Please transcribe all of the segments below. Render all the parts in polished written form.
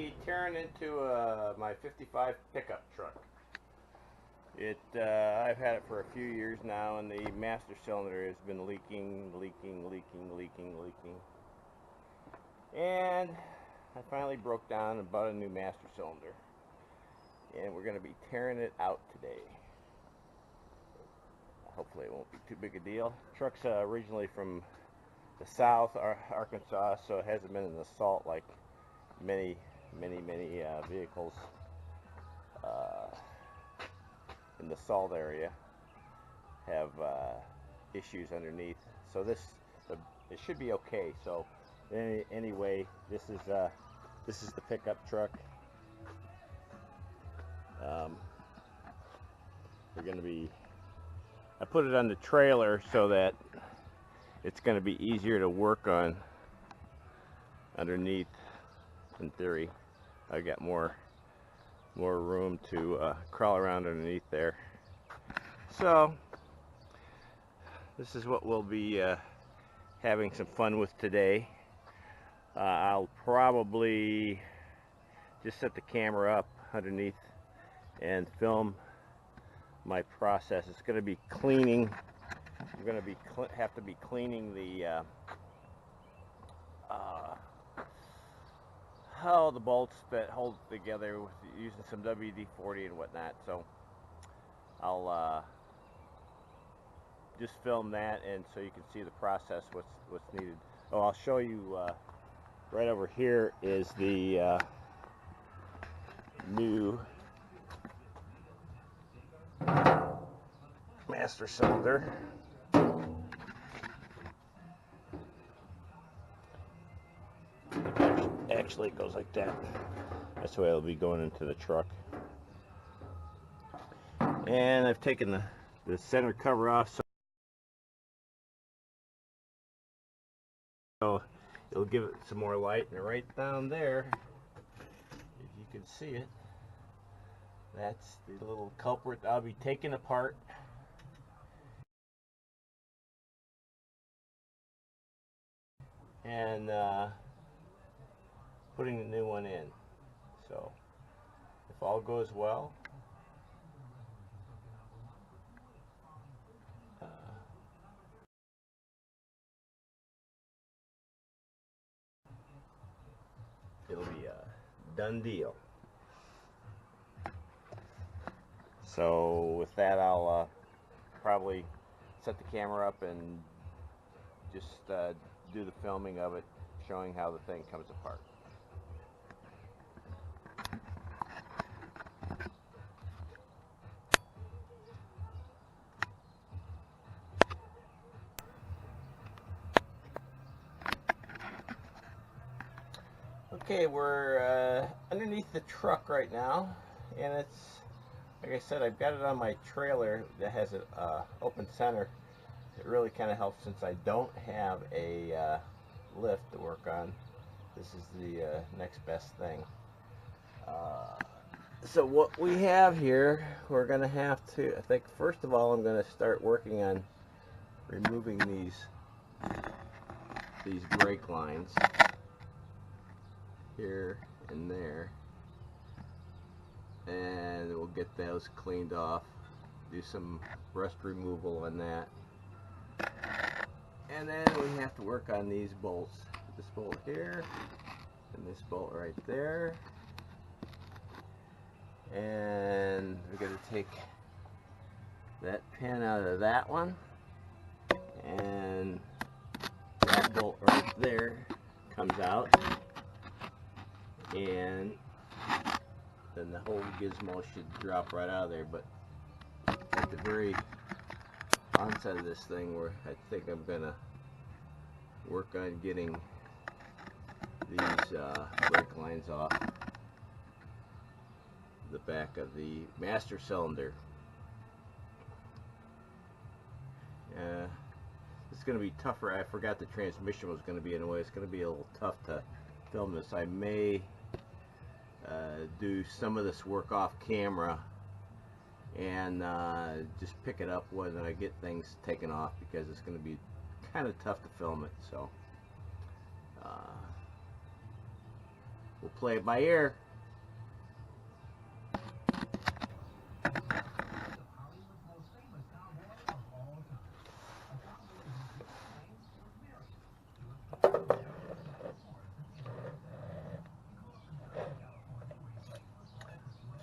be tearing into my 55 pickup truck. I've had it for a few years now, and the master cylinder has been leaking. And I finally broke down and bought a new master cylinder, and we're going to be tearing it out today. Hopefully it won't be too big a deal. Truck's originally from the south, Arkansas, so it hasn't been in the salt like many vehicles in the salt area have issues underneath. So it should be okay. So anyway, this is the pickup truck. We're going to be. I put it on the trailer so that it's going to be easier to work on underneath. In theory, I got more room to crawl around underneath there. So this is what we'll be having some fun with today. I'll probably just set the camera up underneath and film my process. It's going to be cleaning. I'm going to have to be cleaning the the bolts that hold it together with using some WD-40 and whatnot. So I'll just film that, and so you can see the process, what's needed. Oh, I'll show you right over here is the new master cylinder. Actually, it goes like that. That's the way it'll be going into the truck. And I've taken the center cover off, so it'll give it some more light. And right down there, if you can see it, that's the little culprit I'll be taking apart. And putting the new one in. So if all goes well, it'll be a done deal. So with that, I'll probably set the camera up and just do the filming of it, showing how the thing comes apart. Okay, we're underneath the truck right now, and it's, like I said, I've got it on my trailer that has an open center. It really kind of helps since I don't have a lift to work on. This is the next best thing. So what we have here, we're going to have to, I think first of all I'm going to start working on removing these brake lines here and there, and we'll get those cleaned off, do some rust removal on that, and then we have to work on these bolts, this bolt here and this bolt right there, and we're going to take that pin out of that one, and that bolt right there comes out, and then the whole gizmo should drop right out of there. But at the very onset of this thing, where I think I'm gonna work on getting these brake lines off the back of the master cylinder. It's going to be tougher. I forgot the transmission was going to be in the way. It's going to be a little tough to film this. I may do some of this work off camera and just pick it up when I get things taken off, because it's going to be kind of tough to film it. So we'll play it by ear.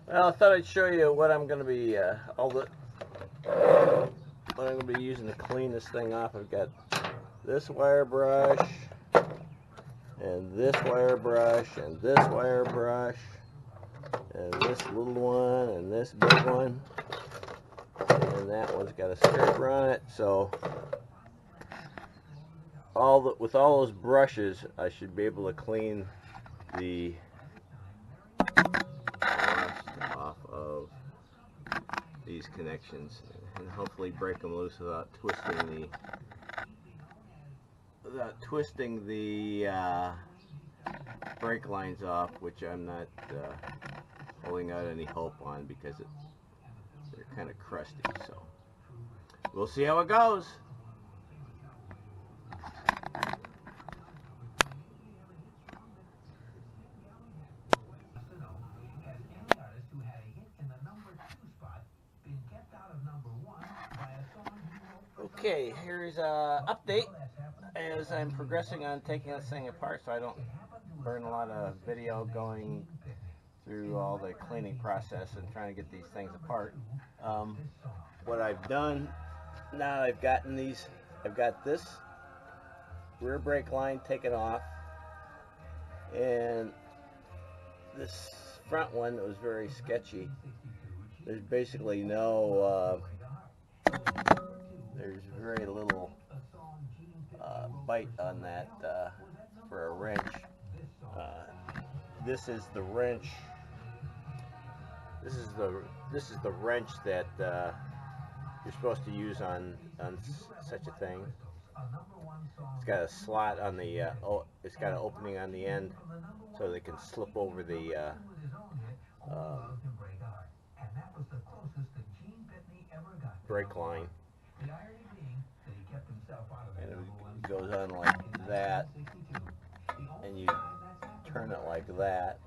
Well, I thought I'd show you what I'm going to be what I'm going to be using to clean this thing off. I've got this wire brush, and this wire brush, and this wire brush, and this little one, and this big one, and that one's got a scraper on it. So with all those brushes, I should be able to clean the off of these connections and hopefully break them loose without twisting the brake lines off, which I'm not holding out any hope on because they're kind of crusty. So we'll see how it goes. Okay, here's an update as I'm progressing on taking this thing apart so I don't burn a lot of video going through all the cleaning process and trying to get these things apart. What I've done now, I've got this rear brake line taken off, and this front one that was very sketchy. There's basically there's very little bite on that for a wrench. This is the wrench. This is the wrench that you're supposed to use on such a thing. It's got a slot on the it's got an opening on the end so they can slip over the brake line, and it goes on like that, and you turn it like that.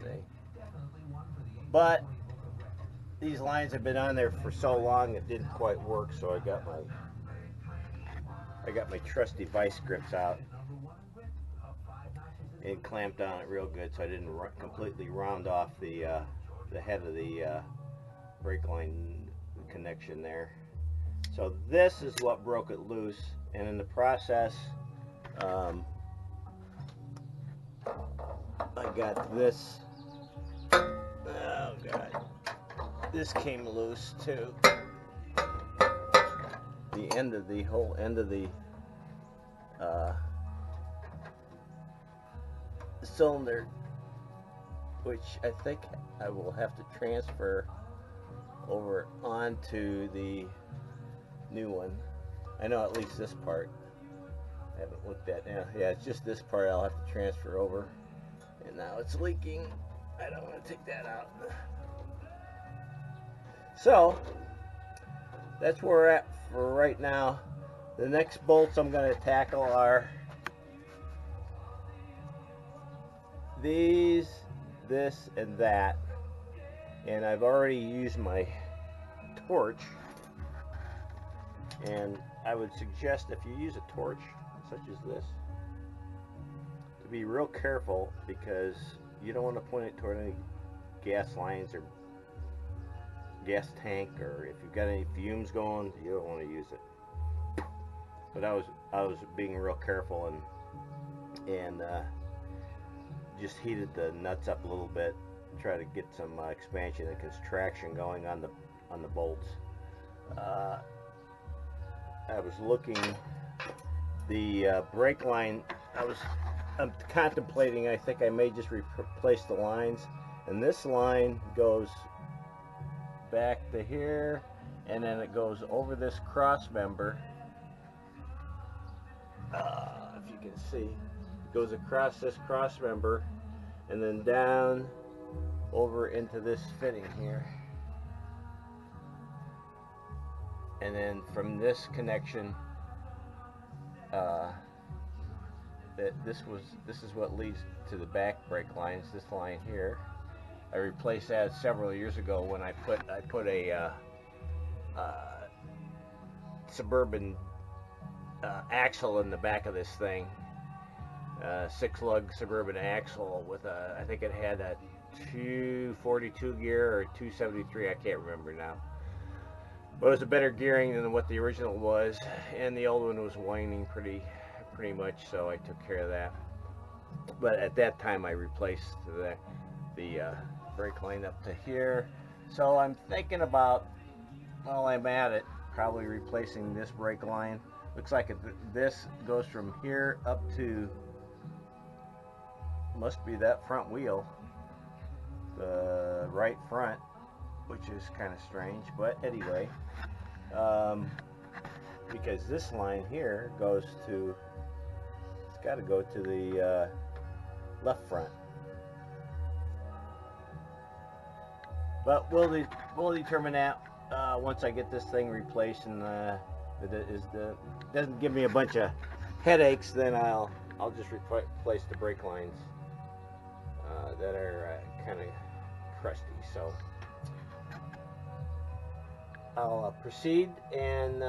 See? But these lines have been on there for so long it didn't quite work, so I got my trusty vice grips out and clamped on it real good so I didn't completely round off the head of the brake line connection there. So this is what broke it loose, and in the process I got this. Oh God, this came loose too. The whole end of the cylinder, which I think I will have to transfer over onto the new one. I know at least this part. I haven't looked at now. Yeah, it's just this part I'll have to transfer over. And now it's leaking. I don't want to take that out. So that's where we're at for right now. The next bolts I'm going to tackle are these, this, and that. And I've already used my torch, and I would suggest if you use a torch such as this to be real careful, because you don't want to point it toward any gas lines or gas tank, or if you've got any fumes going, you don't want to use it. But I was being real careful and just heated the nuts up a little bit, try to get some expansion and contraction going on the bolts. I was looking, the brake line, I'm contemplating, I think I may just replace the lines, and this line goes back to here, and then it goes over this cross member. If you can see, it goes across this cross member and then down over into this fitting here, and then from this connection, this is what leads to the back brake lines. This line here, I replaced that several years ago when I put a Suburban axle in the back of this thing, 6-lug Suburban axle with I think it had a 242 gear or 273, I can't remember now. But it was a better gearing than what the original was, and the old one was whining pretty much, so I took care of that. But at that time I replaced the brake line up to here. So I'm thinking about, while I'm at it, probably replacing this brake line. Looks like this goes from here up to, must be that front wheel, the right front, which is kind of strange, but anyway, because this line here goes to, it's got to go to the left front. But we'll determine that once I get this thing replaced, and doesn't give me a bunch of headaches. Then I'll just replace the brake lines that are kind of crusty. So I'll proceed and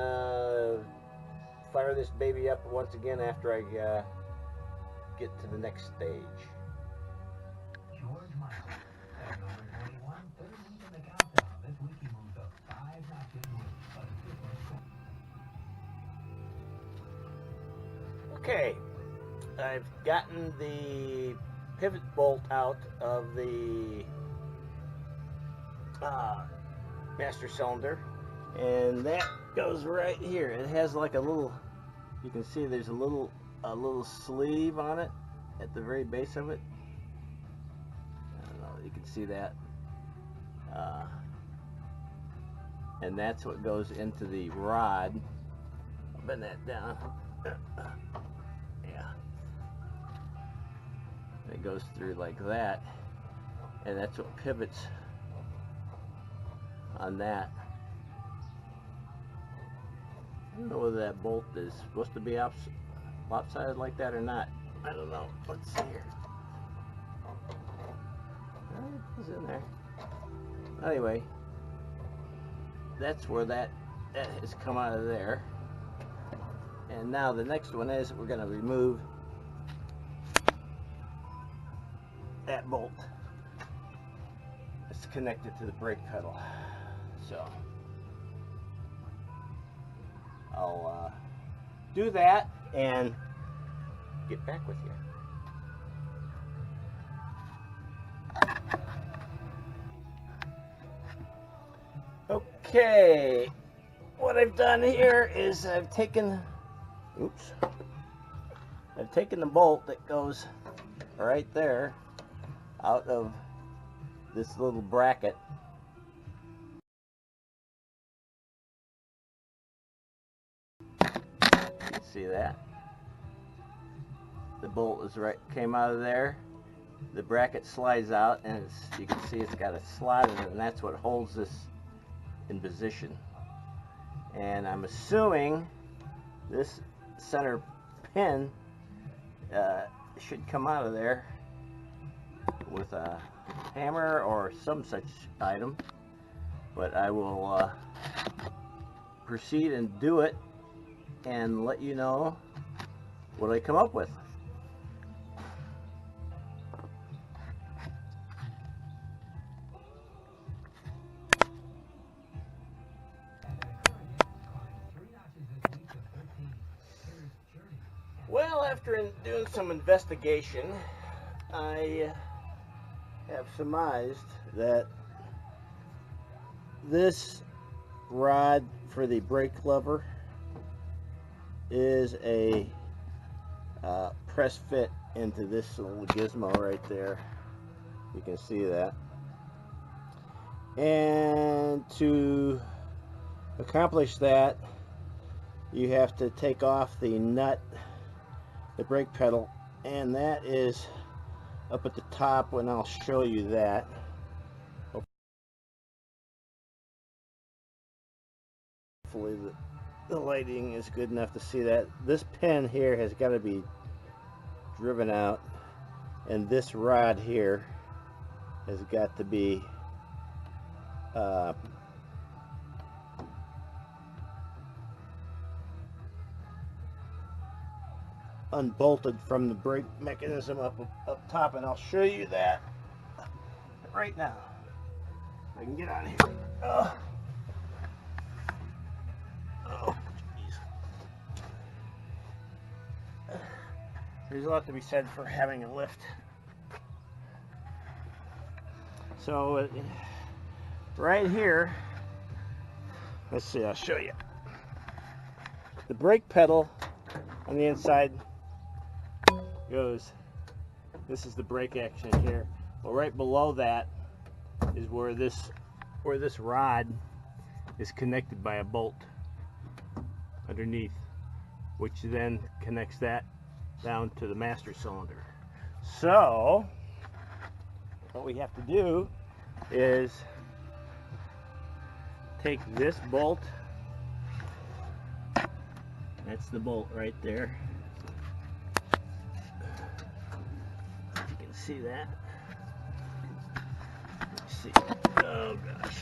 fire this baby up once again after I get to the next stage. Okay, I've gotten the pivot bolt out of the master cylinder, and that goes right here. It has like a little, you can see there's a little sleeve on it at the very base of it. I don't know, you can see that. And that's what goes into the rod. I'll bend that down. Yeah. It goes through like that, and that's what pivots on that. I don't know whether that bolt is supposed to be lopsided like that or not. I don't know. Let's see here. It was in there. Anyway, that's where that has come out of there. And now the next one is, we're going to remove that bolt. It's connected to the brake pedal. So I'll do that and get back with you. Okay, what I've done here is I've taken the bolt that goes right there out of this little bracket. You can see that the bolt is came out of there. The bracket slides out, and you can see it's got a slot in it, and that's what holds this in position. And I'm assuming this center pin should come out of there with a hammer or some such item, but I will proceed and do it and let you know what I come up with. Well, after doing some investigation, I have surmised that this rod for the brake lever is a press fit into this little gizmo right there. You can see that. And to accomplish that, you have to take off the nut, the brake pedal, and that is up at the top, and I'll show you that. Hopefully the lighting is good enough to see that. This pin here has got to be driven out, And this rod here has got to be unbolted from the brake mechanism up top, and I'll show you that right now. If I can get out of here. Oh, jeez. There's a lot to be said for having a lift. So right here, let's see, I'll show you. The brake pedal on the inside goes, this is the brake action here. Well, right below that is where this rod is connected by a bolt underneath, which then connects that down to the master cylinder. So what we have to do is take this bolt, that's the bolt right there, you can see that. Let's see, oh gosh,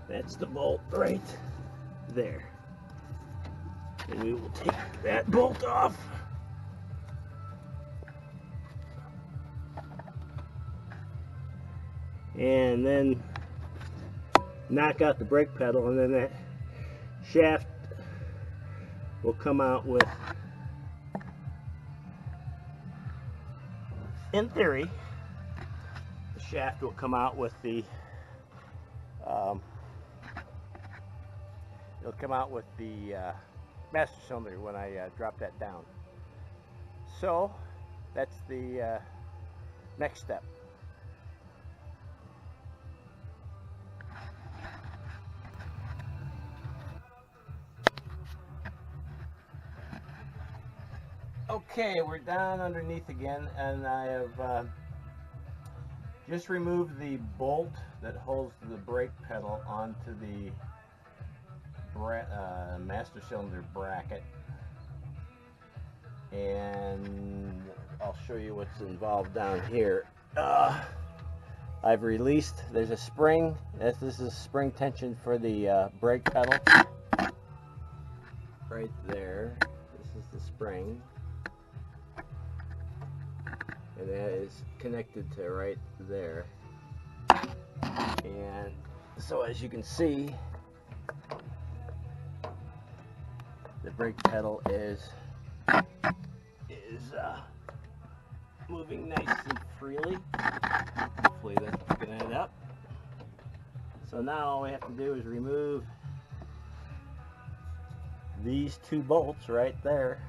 that's the bolt right there, and we will take that bolt off. And then knock out the brake pedal, and then that shaft will come out with, in theory, the shaft will come out with the it'll come out with the master cylinder when I drop that down. So that's the next step. Okay, we're down underneath again, and I have just removed the bolt that holds the brake pedal onto the master cylinder bracket, and I'll show you what's involved down here. I've released, there's a spring, this is spring tension for the brake pedal right there. This is the spring, and that is connected to right there. And so as you can see, the brake pedal is moving nice and freely. Hopefully that's going to end up. So now all we have to do is remove these two bolts right there,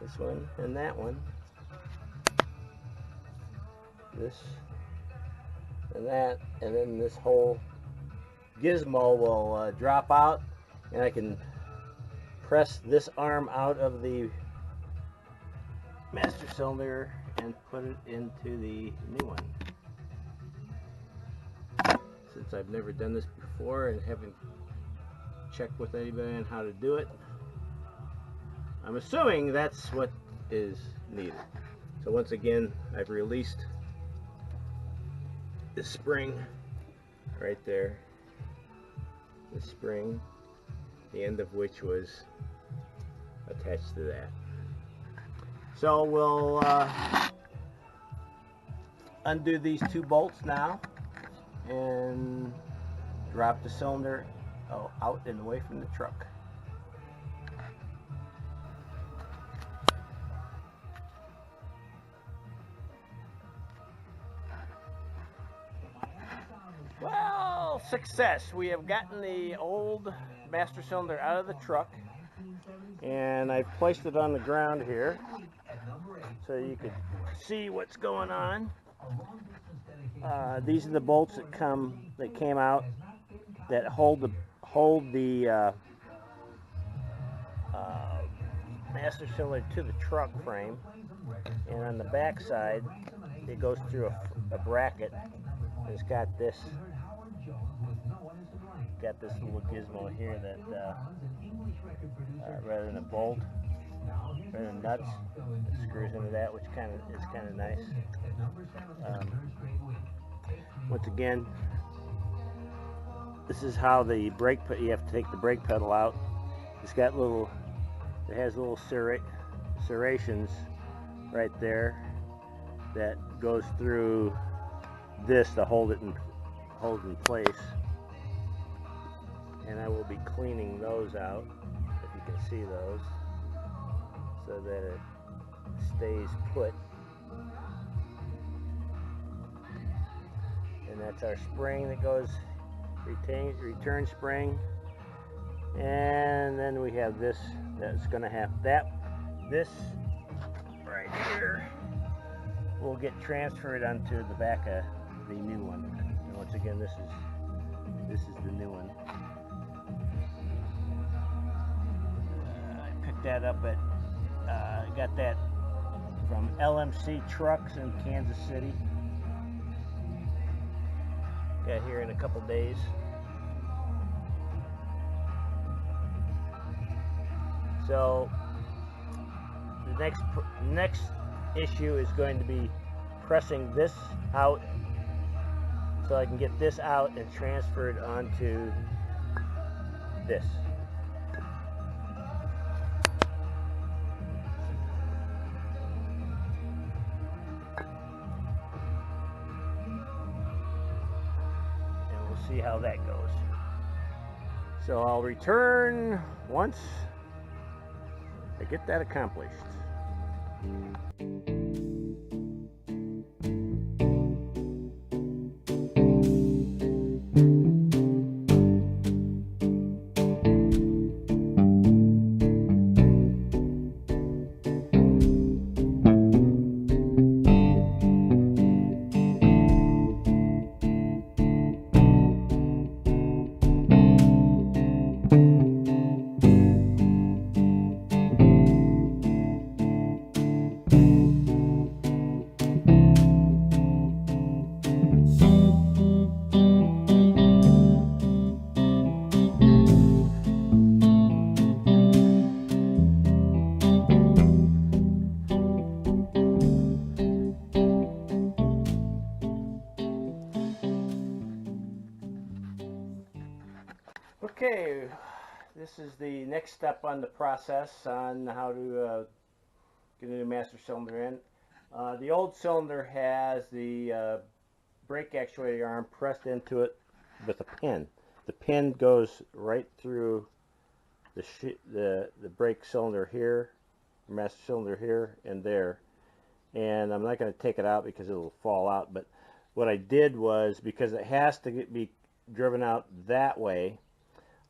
this one and that one, this and that, and then this whole gizmo will drop out, and I can press this arm out of the master cylinder and put it into the new one. Since I've never done this before and haven't checked with anybody on how to do it, I'm assuming that's what is needed. So once again, I've released the spring right there, the spring, the end of which was attached to that. So we'll undo these two bolts now and drop the cylinder out and away from the truck. Well, success. We have gotten the old master cylinder out of the truck, and I've placed it on the ground here so you can see what's going on. These are the bolts that came out that hold the master cylinder to the truck frame, and on the back side it goes through a bracket. It's got this little gizmo here that rather than a bolt, and the nuts that screws into that, which is kind of nice. Once again, this is how the brake, you have to take the brake pedal out. It's got it has little serrations right there that goes through this to hold it in place. And I will be cleaning those out, if you can see those, so that it stays put. And that's our spring that goes, return spring. And then we have this that's going to have this right here will get transferred onto the back of the new one. And once again, this is the new one. I picked that up at got that from LMC Trucks in Kansas City. Got here in a couple days. So the next issue is going to be pressing this out so I can get this out and transferred onto this. And we'll see how that goes. So I'll return once I get that accomplished. Okay, this is the next step on the process on how to get a new master cylinder in. The old cylinder has the brake actuator arm pressed into it with a pin. The pin goes right through the brake cylinder here, master cylinder here and there. And I'm not going to take it out because it will fall out, but what I did was, because it has to be driven out that way,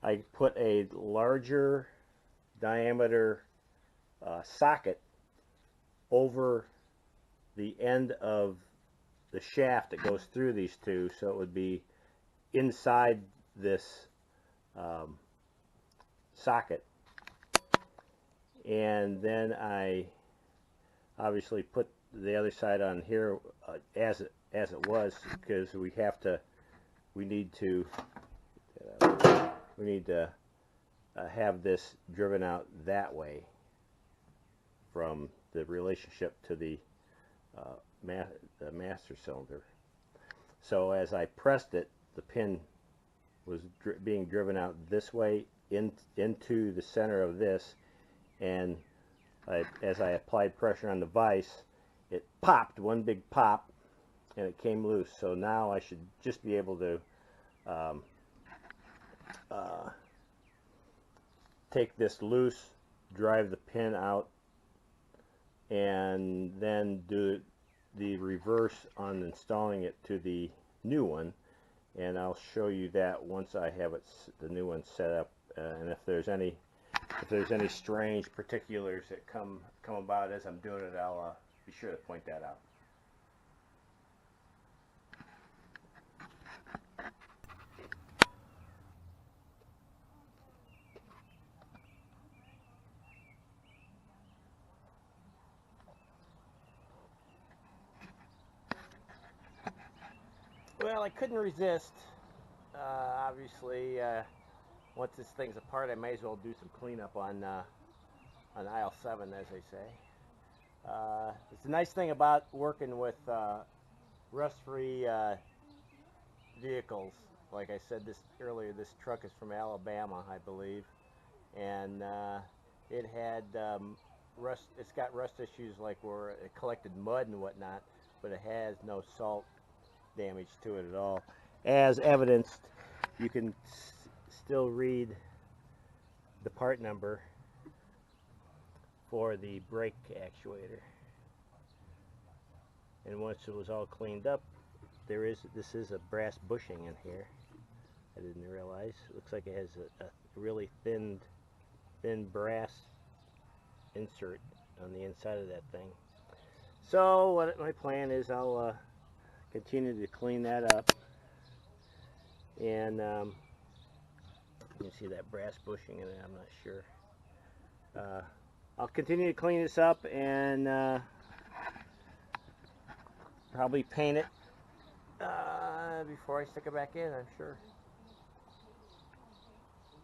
I put a larger diameter socket over the end of the shaft that goes through these two, so it would be inside this socket. And then I obviously put the other side on here as it was, because we need to have this driven out that way from the relationship to the master cylinder. So as I pressed it, the pin was being driven out this way into the center of this, and as I applied pressure on the vise, it popped, one big pop, and it came loose. So now I should just be able to take this loose, drive the pin out, and then do the reverse on installing it to the new one. And I'll show you that once I have the new one set up. And if there's any strange particulars that come about as I'm doing it, I'll be sure to point that out. Well, I couldn't resist. Obviously, once this thing's apart, I may as well do some cleanup on on aisle 7, as they say. It's a nice thing about working with rust-free vehicles. Like I said earlier, this truck is from Alabama, I believe, and it had rust. It's got rust issues like where it collected mud and whatnot, but it has no salt damage to it at all. As evidenced, you can still read the part number for the brake actuator. And once it was all cleaned up, this is a brass bushing in here. I didn't realize. It looks like it has a really thin brass insert on the inside of that thing. So what my plan is, I'll continue to clean that up, and you can see that brass bushing in it. I'm not sure. I'll continue to clean this up and probably paint it before I stick it back in, I'm sure.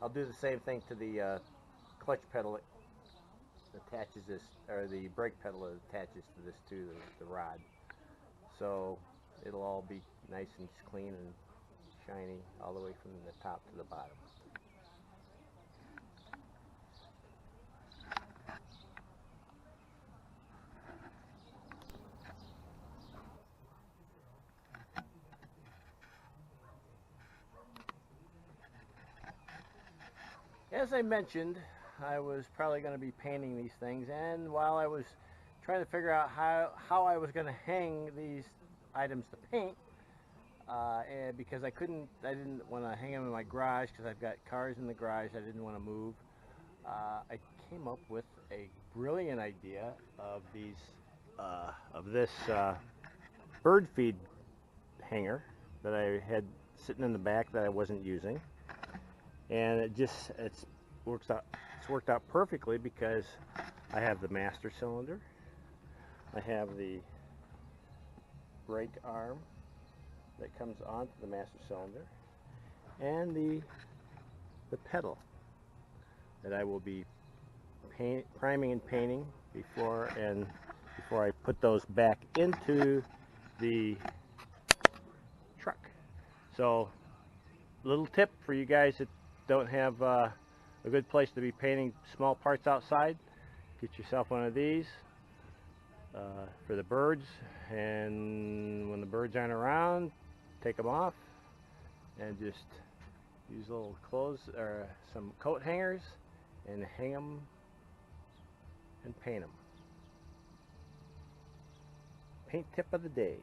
I'll do the same thing to the clutch pedal that attaches this, or the brake pedal that attaches to this too, the rod. So it'll all be nice and clean and shiny all the way from the top to the bottom. As I mentioned, I was probably going to be painting these things, and while I was trying to figure out how I was going to hang these items to paint, and because I didn't want to hang them in my garage because I've got cars in the garage I didn't want to move, I came up with a brilliant idea of this bird feed hanger that I had sitting in the back that I wasn't using. And it's worked out perfectly because I have the master cylinder, I have the brake arm that comes onto the master cylinder, and the pedal that I will be priming and painting before I put those back into the truck. So, little tip for you guys that don't have a good place to be painting small parts outside: get yourself one of these for the birds, and when the birds aren't around, take them off and just use little clothes or some coat hangers and hang them and paint them. Paint tip of the day.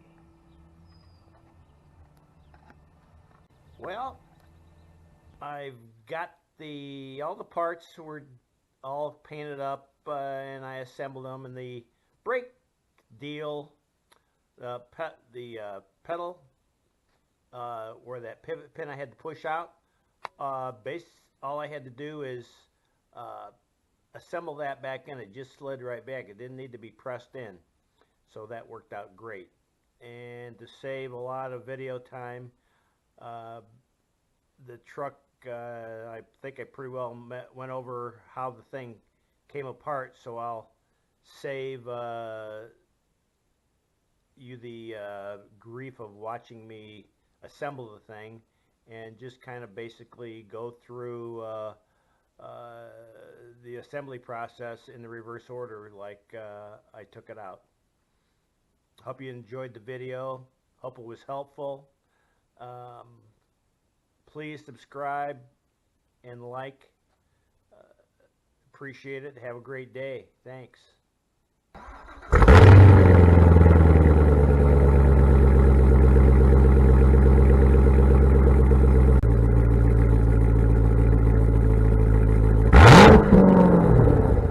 Well, I've got all the parts were all painted up, and I assembled them. And the brake deal, the pedal, where that pivot pin I had to push out, all I had to do is assemble that back in. It just slid right back. It didn't need to be pressed in, so that worked out great. And to save a lot of video time, the truck, I think I pretty well went over how the thing came apart, so I'll save you the grief of watching me assemble the thing, and just kind of basically go through the assembly process in the reverse order like I took it out. Hope you enjoyed the video. Hope it was helpful. Please subscribe and like. Appreciate it. Have a great day. Thanks.